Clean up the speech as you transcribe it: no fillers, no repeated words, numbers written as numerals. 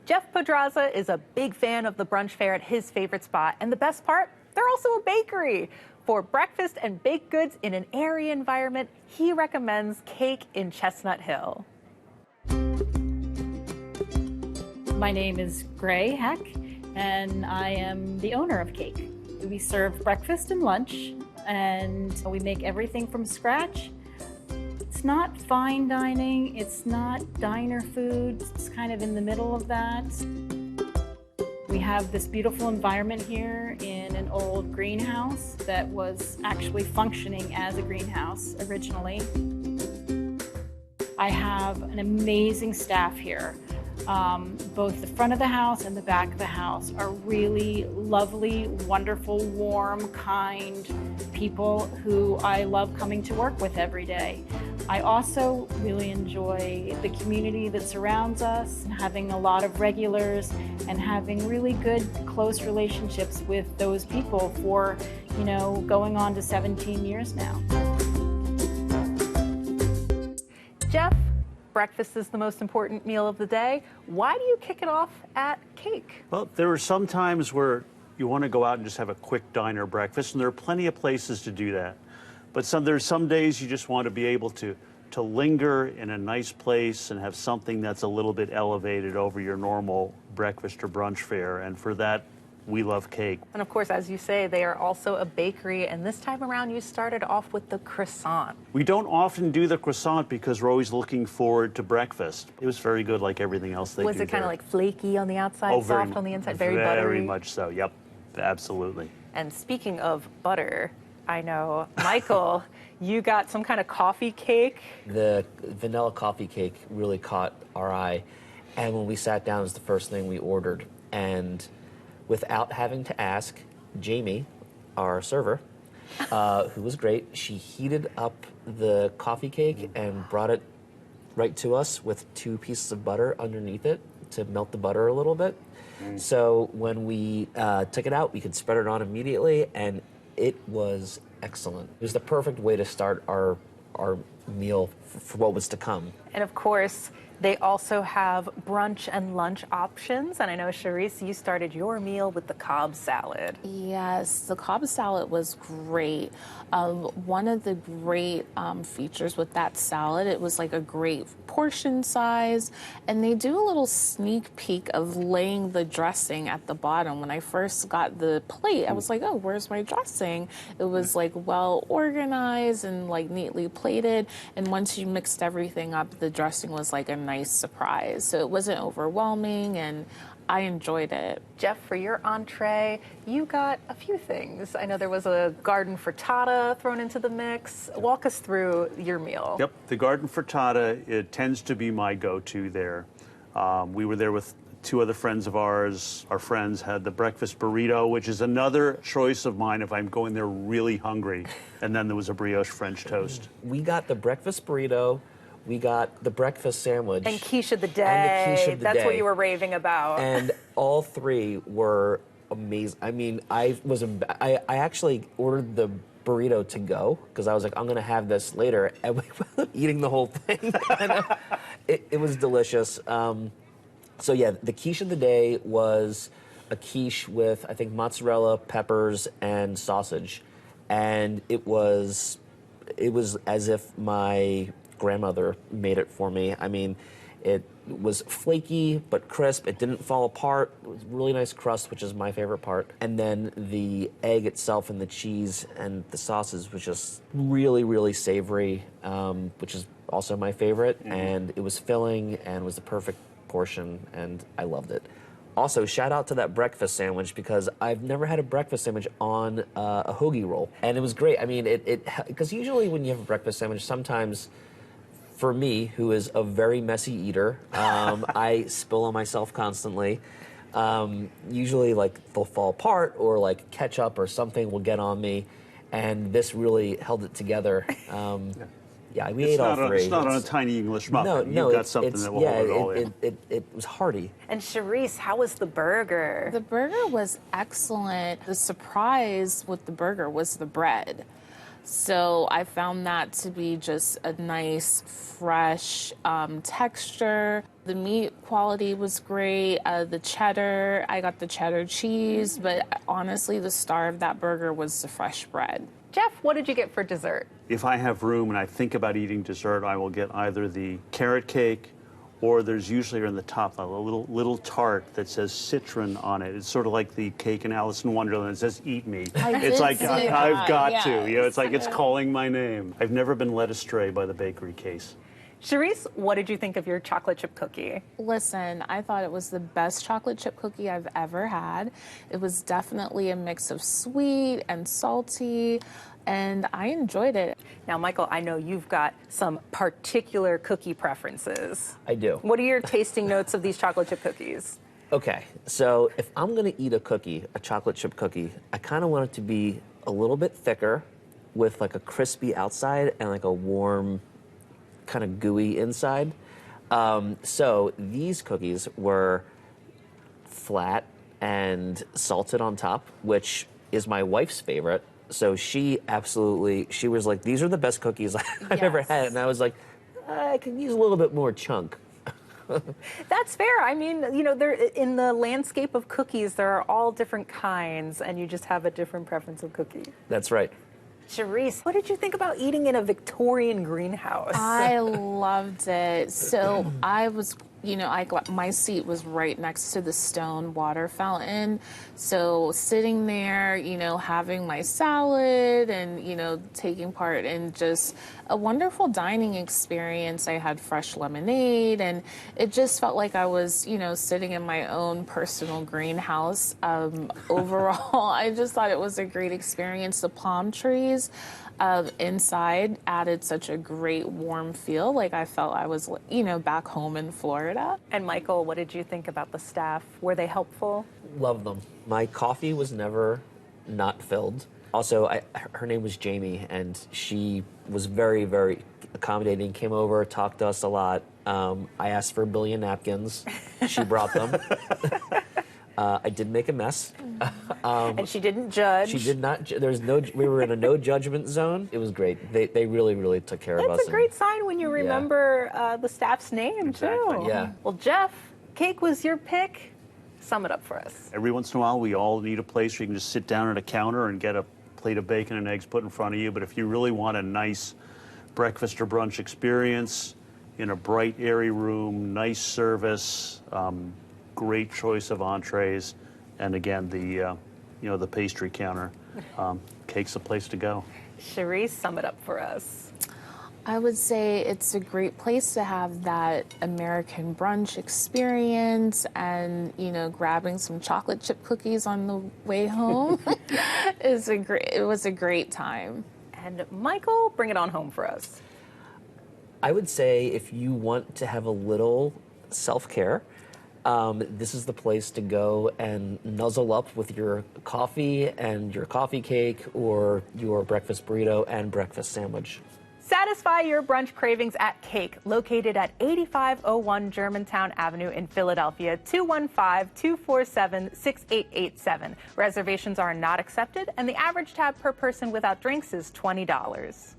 Jeff Pedraza is a big fan of the brunch fare at his favorite spot. And the best part, they're also a bakery. For breakfast and baked goods in an airy environment, he recommends Cake in Chestnut Hill. My name is Gray Heck, and I am the owner of Cake. We serve breakfast and lunch, and we make everything from scratch. It's not fine dining, it's not diner food, it's kind of in the middle of that. We have this beautiful environment here in an old greenhouse that was actually functioning as a greenhouse originally. I have an amazing staff here. Both the front of the house and the back of the house are really lovely, wonderful, warm, kind people who I love coming to work with every day. I also really enjoy the community that surrounds us, and having a lot of regulars and having really good, close relationships with those people for, going on to 17 years now. Jeff, breakfast is the most important meal of the day. Why do you kick it off at Cake? Well, there are some times where you want to go out and just have a quick diner breakfast, and there are plenty of places to do that. But there's some days you just want to be able to linger in a nice place and have something that's a little bit elevated over your normal breakfast or brunch fare. And for that, we love Cake. And of course, as you say, they are also a bakery. And this time around, you started off with the croissant. We don't often do the croissant because we're always looking forward to breakfast. It was very good, like everything else they do. Was it kind of like flaky on the outside, soft on the inside, very buttery? Very much so, yep, absolutely. And speaking of butter, I know, Michael, you got some kind of coffee cake. The vanilla coffee cake really caught our eye. And when we sat down, it was the first thing we ordered. And without having to ask, Jamie, our server, who was great, she heated up the coffee cake and brought it right to us with 2 pieces of butter underneath it to melt the butter a little bit. So when we took it out, we could spread it on immediately, and it was excellent. It was the perfect way to start our meal for what was to come. And of course, they also have brunch and lunch options. And I know, Charisse, you started your meal with the Cobb salad. Yes, the Cobb salad was great. One of the great features with that salad, it was like a great portion size. And they do a little sneak peek of laying the dressing at the bottom. When I first got the plate, I was like, oh, where's my dressing? It was like well organized and like neatly plated. And once you mixed everything up, the dressing was like a nice surprise. So it wasn't overwhelming, and I enjoyed it. Jeff, for your entree, you got a few things. I know there was a garden frittata thrown into the mix. Walk us through your meal. Yep, the garden frittata, it tends to be my go-to there. We were there with 2 other friends of ours. Our friends had the breakfast burrito, which is another choice of mine if I'm going there really hungry. And then there was a brioche French toast. We got the breakfast burrito. We got the breakfast sandwich. And quiche of the day. And the quiche of the That's day. what you were raving about. And all 3 were amazing. I mean, I actually ordered the burrito to go because I was like, I'm going to have this later. And we wound up eating the whole thing. And it was delicious. So yeah, the quiche of the day was a quiche with, I think, mozzarella, peppers, and sausage. And it was as if my grandmother made it for me. I mean, it was flaky but crisp. It didn't fall apart. It was really nice crust, which is my favorite part. And then the egg itself and the cheese and the sauces was just really, really savory, which is also my favorite. And it was filling and was the perfect portion, and I loved it. Also, shout out to that breakfast sandwich because I've never had a breakfast sandwich on a hoagie roll. And it was great. I mean, because usually when you have a breakfast sandwich, sometimes for me, who is a very messy eater, I spill on myself constantly. Usually, like, they'll fall apart or, like, ketchup or something will get on me. And this really held it together. Yeah, we ate all 3. It's not on a tiny English muffin. No, You've got something that will hold it all in. It was hearty. And Charisse, how was the burger? The burger was excellent. The surprise with the burger was the bread. So I found that to be just a nice, fresh texture. The meat quality was great. The cheddar, I got the cheddar cheese, but honestly, the star of that burger was the fresh bread. Jeff, what did you get for dessert? If I have room and I think about eating dessert, I will get either the carrot cake, or there's usually on the top a little tart that says citron on it. It's sort of like the cake in Alice in Wonderland. It says "Eat me." It's like I've got to. You know, it's like it's calling my name. I've never been led astray by the bakery case. Charisse, what did you think of your chocolate chip cookie? Listen, I thought it was the best chocolate chip cookie I've ever had. It was definitely a mix of sweet and salty, and I enjoyed it. Now, Michael, I know you've got some particular cookie preferences. I do. What are your tasting notes of these chocolate chip cookies? Okay, so if I'm gonna eat a cookie, a chocolate chip cookie, I kind of want it to be a little bit thicker with like a crispy outside and like a warm, kind of gooey inside. So these cookies were flat and salted on top, which is my wife's favorite. So she was like, these are the best cookies I've ever had. And I was like, I could use a little bit more chunk. That's fair. I mean, you know, in the landscape of cookies, there are all different kinds, and you just have a different preference of cookie. That's right. Charisse, what did you think about eating in a Victorian greenhouse? I loved it. So I was, my seat was right next to the stone water fountain. So sitting there, having my salad and, taking part in just a wonderful dining experience. I had fresh lemonade, and it just felt like I was, sitting in my own personal greenhouse. Overall, I just thought it was a great experience. The palm trees inside added such a great warm feel. Like I felt I was, back home in Florida. And Michael, what did you think about the staff? Were they helpful? Love them. My coffee was never not filled. Also, her name was Jamie, and she was very, very accommodating, came over, talked to us a lot. I asked for 1 billion napkins. She brought them. I did make a mess. And she didn't judge. She did not. We were in a no judgment zone. It was great. They really, really took care of us. That's a great sign when you remember the staff's name, Exactly. too. Yeah. Well, Jeff, cake was your pick. Sum it up for us. Every once in a while, we all need a place where you can just sit down at a counter and get a plate of bacon and eggs put in front of you. But if you really want a nice breakfast or brunch experience in a bright, airy room, nice service, great choice of entrees, and again, the pastry counter, cake's a place to go. Charisse, sum it up for us. I would say it's a great place to have that American brunch experience, and grabbing some chocolate chip cookies on the way home it was a great time. And Michael, bring it on home for us. I would say if you want to have a little self-care, this is the place to go and nuzzle up with your coffee and your coffee cake or your breakfast burrito and breakfast sandwich. Satisfy your brunch cravings at Cake, located at 8501 Germantown Avenue in Philadelphia, 215-247-6887. Reservations are not accepted, and the average tab per person without drinks is $20.